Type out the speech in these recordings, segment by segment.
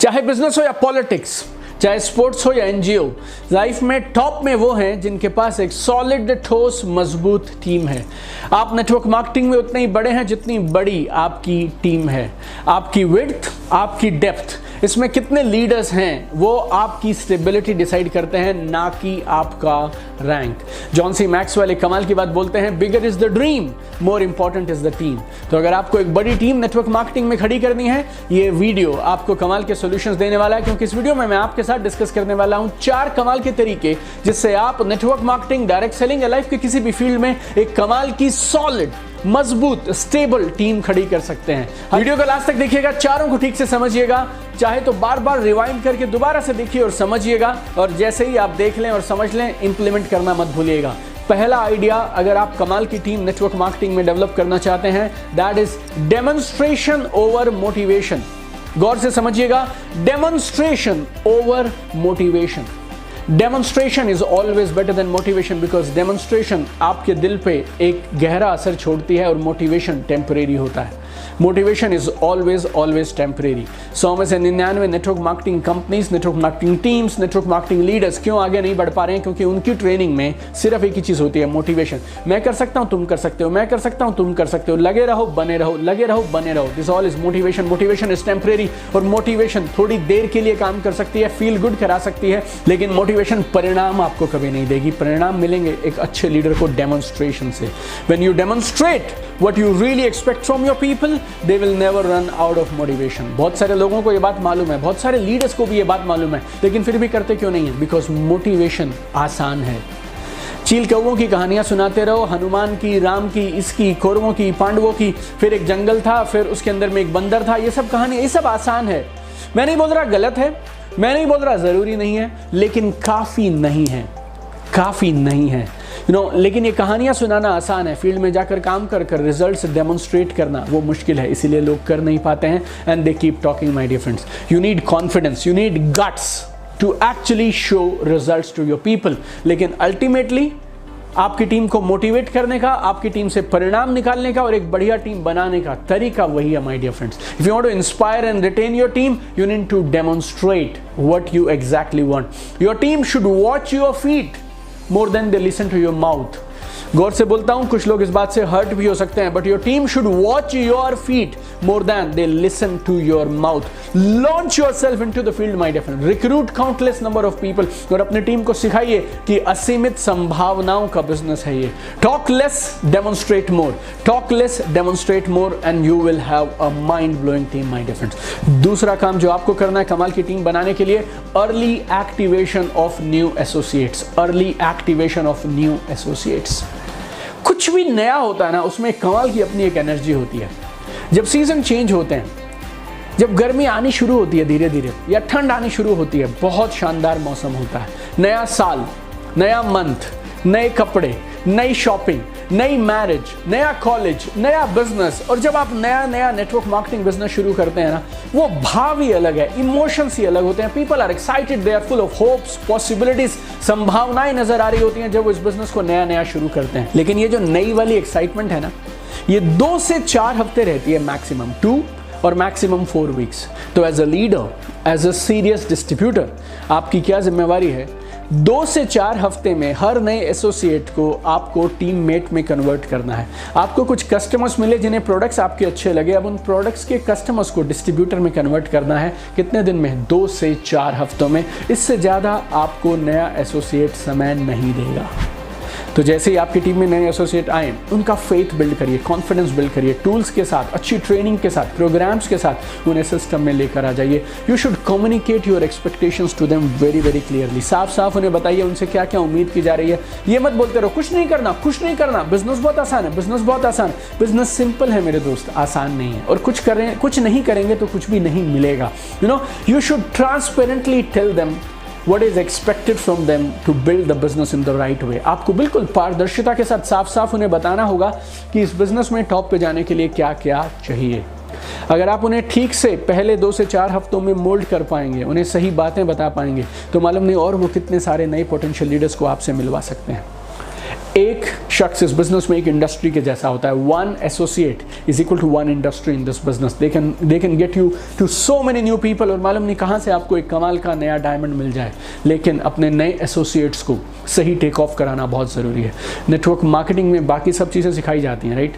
चाहे बिजनेस हो या पॉलिटिक्स, चाहे स्पोर्ट्स हो या एनजीओ, लाइफ में टॉप में वो हैं जिनके पास एक सॉलिड ठोस मजबूत टीम है। आप नेटवर्क मार्केटिंग में उतने ही बड़े हैं जितनी बड़ी आपकी टीम है। आपकी विड्थ, आपकी डेप्थ, इसमें कितने लीडर्स हैं वो आपकी स्टेबिलिटी डिसाइड करते हैं, ना कि आपका रैंक। जॉन सी मैक्सवेल एक कमाल की बात बोलते हैं, bigger is the dream, more important is the team. तो अगर आपको एक बड़ी टीम नेटवर्क मार्केटिंग में खड़ी करनी है, ये वीडियो आपको कमाल के सॉल्यूशंस देने वाला है, क्योंकि इस वीडियो में मैं आपके साथ डिस्कस करने वाला हूं 4 कमाल के तरीके जिससे आप नेटवर्क मार्केटिंग, डायरेक्ट सेलिंग या लाइफ के किसी भी फील्ड में एक कमाल की सॉलिड, मजबूत, स्टेबल टीम खड़ी कर सकते हैं। वीडियो को लास्ट तक देखिएगा, चारों को ठीक से समझिएगा, चाहे तो बार बार रिवाइंड करके दोबारा से देखिए और समझिएगा, और जैसे ही आप देख लें और समझ लें, इंप्लीमेंट करना मत भूलिएगा। पहला आइडिया अगर आप कमाल की टीम नेटवर्क मार्केटिंग में डेवलप करना चाहते हैं, that is demonstration over motivation. गौर से समझिएगा, demonstration over motivation. Demonstration is always better than motivation, because demonstration आपके दिल पे एक गहरा असर छोड़ती है और मोटिवेशन टेम्परेरी होता है। Motivation is always temporary. 100 में से 99 network marketing companies, network marketing teams, network marketing leaders क्यों आगे नहीं बढ़ पा रहे हैं? क्योंकि उनकी ट्रेनिंग में सिर्फ एक ही चीज होती है, मोटिवेशन। मैं कर सकता हूं, तुम कर सकते हो, मैं कर सकता हूं, तुम कर सकते हो, लगे रहो, बने रहो, लगे रहो, बने रहो। This all is motivation. Motivation is temporary, और मोटिवेशन थोड़ी देर के लिए काम कर सकती है, फील गुड करा सकती है, लेकिन मोटिवेशन परिणाम आपको कभी नहीं देगी। परिणाम मिलेंगे एक अच्छे लीडर को डेमोन्स्ट्रेशन से। When you demonstrate what you really expect from your people, they will never run out of motivation। बहुत सारे लोगों को ये बात मालूम है, बहुत सारे लीडर्स को भी ये बात मालूम है, लेकिन फिर भी करते क्यों नहीं है? बिकॉज मोटिवेशन आसान है। चील कौवों की कहानियां सुनाते रहो, हनुमान की, राम की, इसकी, कौरवों की, पांडवों की, फिर एक जंगल था, फिर उसके अंदर में एक बंदर था, ये सब कहानियां, ये सब आसान है। मैं नहीं बोल रहा गलत है, मैं नहीं बोल रहा जरूरी नहीं है, लेकिन काफी नहीं है, काफी नहीं है, लेकिन ये कहानियां सुनाना आसान है, फील्ड में जाकर काम कर कर रिजल्ट्स डेमोन्स्ट्रेट करना वो मुश्किल है, इसीलिए लोग कर नहीं पाते हैं। And they keep talking my dear friends. You need confidence, you need guts to actually show results to your people. लेकिन अल्टीमेटली आपकी टीम को मोटिवेट करने का, आपकी टीम से परिणाम निकालने का और एक बढ़िया टीम बनाने का तरीका वही है my dear friends. If you want to inspire and retain your team, you need to demonstrate what you exactly want. Your team should watch your feet more than they listen to your mouth। गौर से बोलता हूं, कुछ लोग इस बात से hurt भी हो सकते हैं, but your team should watch your feet more than they listen to your mouth. Launch yourself into the field my dear friend, recruit countless number of people, और अपनी टीम को सिखाइए कि असीमित संभावनाओं का बिजनेस है ये। Talk less, demonstrate more, talk less, demonstrate more, and you will have a mind blowing team my dear friends. दूसरा काम जो आपको करना है कमाल की टीम बनाने के लिए, early activation of new associates. Early activation of new associates. कुछ भी नया होता है ना, उसमें कमाल की अपनी एक एनर्जी होती है। जब सीजन चेंज होते हैं, जब गर्मी आनी शुरू होती है धीरे धीरे, या ठंड आनी शुरू होती है, बहुत शानदार मौसम होता है। नया साल, नया मंथ, नए कपड़े, नई शॉपिंग, नई मैरिज, नया कॉलेज, नया बिजनेस। और जब आप नया नया नेटवर्क मार्केटिंग बिजनेस शुरू करते हैं ना, वो भाव ही अलग है, इमोशंस ही अलग होते हैं। People are excited, they are full of hopes, possibilities, संभावनाएं नजर आ रही होती हैं जब वो इस बिजनेस को नया नया शुरू करते हैं। लेकिन ये जो नई वाली एक्साइटमेंट है ना, ये 2 से 4 हफ्ते रहती है मैक्सिमम, 2 और मैक्सिमम 4 वीक्स। तो as a leader, as a serious distributor, आपकी क्या जिम्मेवारी है? 2 से 4 हफ्ते में हर नए एसोसिएट को आपको टीम मेट में कन्वर्ट करना है। आपको कुछ कस्टमर्स मिले जिन्हें प्रोडक्ट्स आपके अच्छे लगे, अब उन प्रोडक्ट्स के कस्टमर्स को डिस्ट्रीब्यूटर में कन्वर्ट करना है। कितने दिन में? 2 से 4 हफ्तों में। इससे ज़्यादा आपको नया एसोसिएट समय नहीं देगा। तो जैसे ही आपकी टीम में नए एसोसिएट आए, उनका फेथ बिल्ड करिए, कॉन्फिडेंस बिल्ड करिए, टूल्स के साथ, अच्छी ट्रेनिंग के साथ, प्रोग्राम्स के साथ उन्हें सिस्टम में लेकर आ जाइए। You should communicate your expectations to them very very clearly. साफ साफ उन्हें बताइए उनसे क्या क्या उम्मीद की जा रही है। ये मत बोलते रहो कुछ नहीं करना, कुछ नहीं करना, बिजनेस बहुत आसान है, बिजनेस बहुत आसान है। बिजनेस सिंपल है मेरे दोस्त, आसान नहीं है। और कुछ नहीं करेंगे तो कुछ भी नहीं मिलेगा। You should transparently tell them what is expected from them to build the business in the right way। आपको बिल्कुल पारदर्शिता के साथ साफ साफ उन्हें बताना होगा कि इस बिजनेस में टॉप पे जाने के लिए क्या क्या चाहिए। अगर आप उन्हें ठीक से पहले 2 से 4 हफ्तों में मोल्ड कर पाएंगे, उन्हें सही बातें बता पाएंगे, तो मालूम नहीं और वो कितने सारे नए पोटेंशियल लीडर्स को आपसे मिलवा सकते हैं। एक शख्स इस बिजनेस में एक इंडस्ट्री के जैसा होता है। 1 associate is equal to 1 industry in this business. They can get you to so many new people, और मालूम नहीं कहाँ से आपको एक कमाल का नया डायमंड मिल जाए। लेकिन अपने नए एसोसिएट्स को सही टेक ऑफ कराना बहुत ज़रूरी है। नेटवर्क मार्केटिंग में बाकी सब चीज़ें सिखाई जाती हैं, राइट।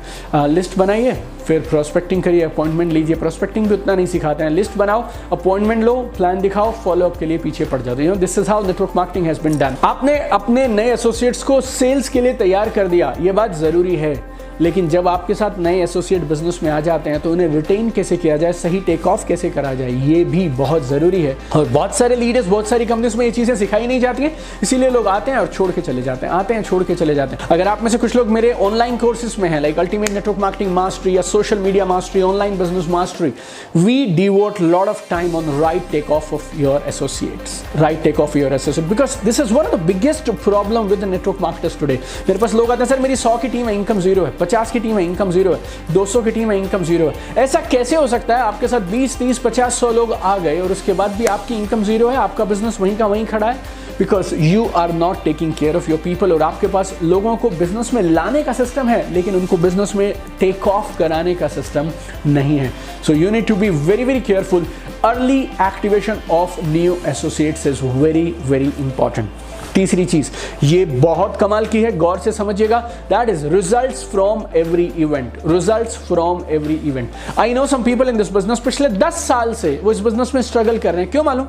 लिस्ट बनाइए, फिर प्रोस्पेक्टिंग करिए, अपॉइंटमेंट लीजिए। प्रोस्पेक्टिंग भी उतना नहीं सिखाते हैं, लिस्ट बनाओ, अपॉइंटमेंट लो, प्लान दिखाओ, फॉलोअप के लिए पीछे पड़ जाते हैं। This is how network marketing has been done. आपने अपने नए एसोसिएट्स को सेल्स के लिए तैयार कर दिया, ये बात ज़रूरी है, लेकिन जब आपके साथ नए एसोसिएट बिजनेस में आ जाते हैं तो उन्हें रिटेन कैसे किया जाए, सही टेक ऑफ कैसे करा जाए, ये भी बहुत ज़रूरी है। और बहुत सारे लीडर्स, बहुत सारी कंपनीज में ये चीज़ें सिखाई नहीं जाती हैं, इसीलिए लोग आते हैं और छोड़ के चले जाते हैं, आते हैं छोड़ के चले जाते हैं। अगर आप में से कुछ लोग मेरे ऑनलाइन कोर्सेज में हैं, like ultimate network marketing mastery या social media mastery, online business mastery, we devote lot of time on right take off of your associates, right take off your associate, because this is one of the biggest problem with network marketers today. मेरे पास लोग आते हैं, sir मेरी 100 की team है, income zero है, 50 की टीम है, इनकम जीरो है, 200 की टीम है, इनकम जीरो है। ऐसा कैसे हो सकता है? आपके साथ 20, 30, 50, 100 लोग आ गए और उसके बाद भी आपकी इनकम जीरो है, आपका बिजनेस वहीं का वहीं खड़ा है, because you are not taking care of your people. और आपके पास लोगों को बिजनेस में लाने का सिस्टम है, लेकिन उनको बिजनेस में टेक ऑफ कराने का सिस्टम नहीं है। So you need to be very very careful. Early activation of new associates is very very important. तीसरी चीज, ये बहुत कमाल की है, गौर से समझिएगा, that is results from every event. Results from every event. I know some people in this business, पिछले 10 साल से वो इस बिजनेस में स्ट्रगल कर रहे हैं। क्यों मालूम?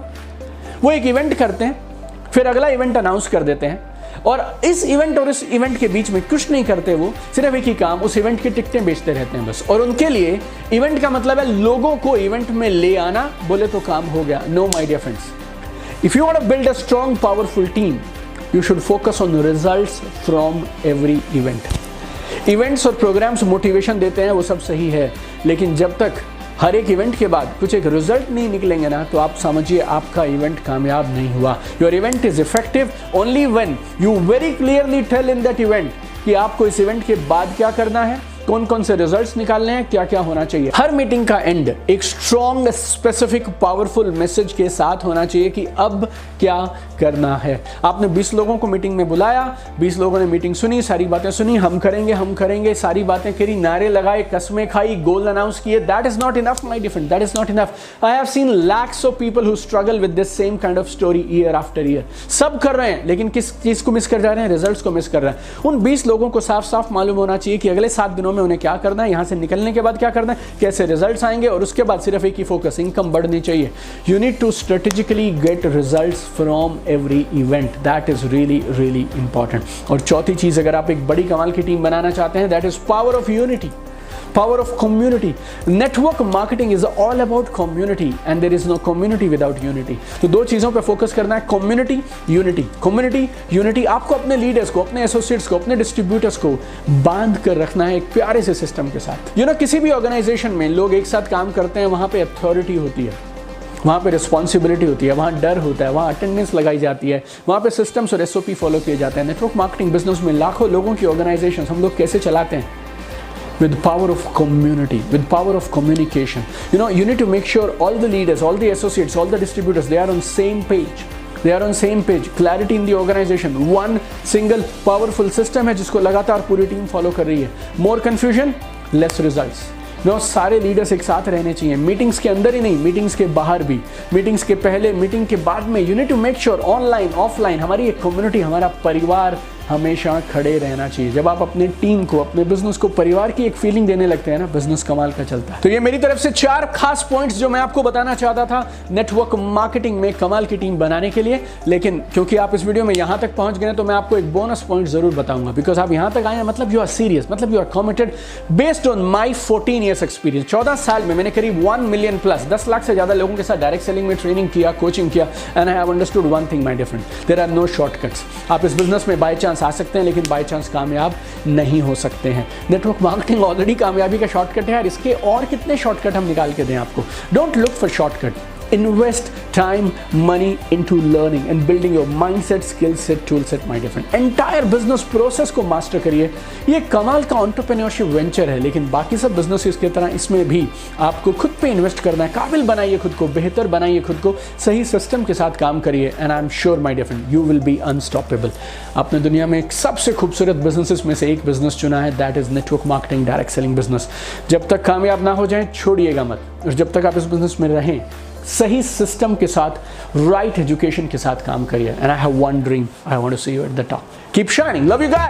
वो एक इवेंट करते हैं, फिर अगला इवेंट अनाउंस कर देते हैं, और इस इवेंट और इस इवेंट के बीच में कुछ नहीं करते, वो सिर्फ एक ही काम, उस इवेंट की टिकटें बेचते रहते हैं बस। और उनके लिए इवेंट का मतलब है लोगों को इवेंट में ले आना, बोले तो काम हो गया। No my dear friends, if you want to build a strong powerful team, you should focus on results from every event. Events और प्रोग्राम्स मोटिवेशन देते हैं, वो सब सही है, लेकिन जब तक हर एक इवेंट के बाद कुछ एक रिजल्ट नहीं निकलेंगे ना, तो आप समझिए आपका इवेंट कामयाब नहीं हुआ। Your event is effective only when you very clearly tell in that event कि आपको इस इवेंट के बाद क्या करना है, कौन कौन से रिजल्ट्स निकालने हैं, क्या क्या होना चाहिए। हर मीटिंग का एंड एक स्ट्रॉन्ग, स्पेसिफिक, पावरफुल मैसेज के साथ होना चाहिए कि अब क्या करना है। आपने 20 लोगों को मीटिंग में बुलाया, 20 लोगों ने मीटिंग सुनी, सारी बातें सुनी, हम करेंगे, सारी बातें करी, नारे लगाए, कसमें खाई, गोल अनाउंस किए। That is not enough my different, that is not enough. I have seen lakhs of people who struggle with this same kind of story year after year. सब कर रहे हैं, लेकिन किस चीज को मिस कर जा रहे हैं? रिजल्ट्स को मिस कर रहे हैं। उन 20 लोगों को साफ साफ मालूम होना चाहिए कि अगले 7 दिनों में उन्हें क्या करना है, यहां से निकलने के बाद क्या करना है, कैसे रिजल्ट्स आएंगे, और उसके बाद सिर्फ एक ही फोकस, इनकम बढ़नी चाहिए। You need to strategically get results from every event, that is really really important. और चौथी चीज, अगर आप एक बड़ी कमाल की टीम बनाना चाहते हैं, that is power of unity, power of community. Network marketing is all about community and there is no community without unity. तो दो चीजों पे फोकस करना है, community, unity. Community, unity, आपको अपने लीडर्स को, अपने एसोसिएट्स को, अपने डिस्ट्रीब्यूटर्स को बांध कर रखना है एक प्यारे से सिस्टम के साथ। किसी भी ऑर्गेनाइजेशन में लोग एक साथ काम करते हैं, वहां पे अथॉरिटी होती है, वहाँ पे रिस्पॉन्सिबिलिटी होती है, वहाँ डर होता है, वहाँ अटेंडेंस लगाई जाती है, वहाँ पे सिस्टम्स और एसओपी फॉलो किए जाते हैं। नेटवर्क मार्केटिंग बिजनेस में लाखों लोगों की ऑर्गेनाइजेशन हम लोग कैसे चलाते हैं? With power of community, with power of communication. You need to make sure all the leaders, all the associates, all the distributors, they are on same page. They are on same page. Clarity in the organization. One single powerful system है जिसको लगातार पूरी team follow कर रही है. More confusion, less results. सारे leaders एक साथ रहने चाहिए, मीटिंग्स के अंदर ही नहीं, मीटिंग्स के बाहर भी, मीटिंग्स के पहले, मीटिंग के बाद में। You need to make sure online, offline, हमारी एक कम्युनिटी, हमारा परिवार हमेशा खड़े रहना चाहिए। जब आप अपने टीम को, अपने बिजनेस को परिवार की एक फीलिंग देने लगते हैं ना, बिजनेस कमाल का चलता है। तो ये मेरी तरफ से 4 खास पॉइंट्स जो मैं आपको बताना चाहता था नेटवर्क मार्केटिंग में कमाल की टीम बनाने के लिए। लेकिन क्योंकि आप इस वीडियो में यहां तक पहुंच गए तो मैं आपको एक बोनस पॉइंट जरूर बताऊंगा, बिकॉज आप यहां तक आए हैं, मतलब यू आर सीरियस, मतलब you are committed. Based on my 14 years experience, 14 साल में मैंने करीब 1 मिलियन प्लस, 10 लाख से ज्यादा लोगों के साथ डायरेक्ट सेलिंग में ट्रेनिंग किया, कोचिंग किया, and I have understood one thing my different, there are no shortcuts. आप इस बिजनेस में बाय चांस आ सकते हैं, लेकिन बाय चांस कामयाब नहीं हो सकते हैं। नेटवर्क मार्केटिंग ऑलरेडी कामयाबी का शॉर्टकट है यार, इसके और कितने शॉर्टकट हम निकाल के दें आपको? Don't look for shortcut, invest time, money into learning and building your mindset, skill set, tool set, my different entire business process को मास्टर करिए। ये कमाल का एंटरप्रेन्योरशिप वेंचर है, लेकिन बाकी सब बिजनेसेस की तरह इसमें भी आपको खुद पे इन्वेस्ट करना है। काबिल बनाइए खुद को, बेहतर बनाइए खुद को, सही सिस्टम के साथ काम करिए and I am sure my dear friend you will be unstoppable. आपने दुनिया में एक सबसे खूबसूरत बिजनेसेस में से एक बिजनेस चुना है, that is network marketing, direct selling business. जब तक कामयाब ना हो जाए छोड़िएगा मत, और जब तक आप इस बिजनेस में रहें सही सिस्टम के साथ, राइट एजुकेशन के साथ काम करिए। And I have one dream, I want to see you at the top. Keep shining, love you guys.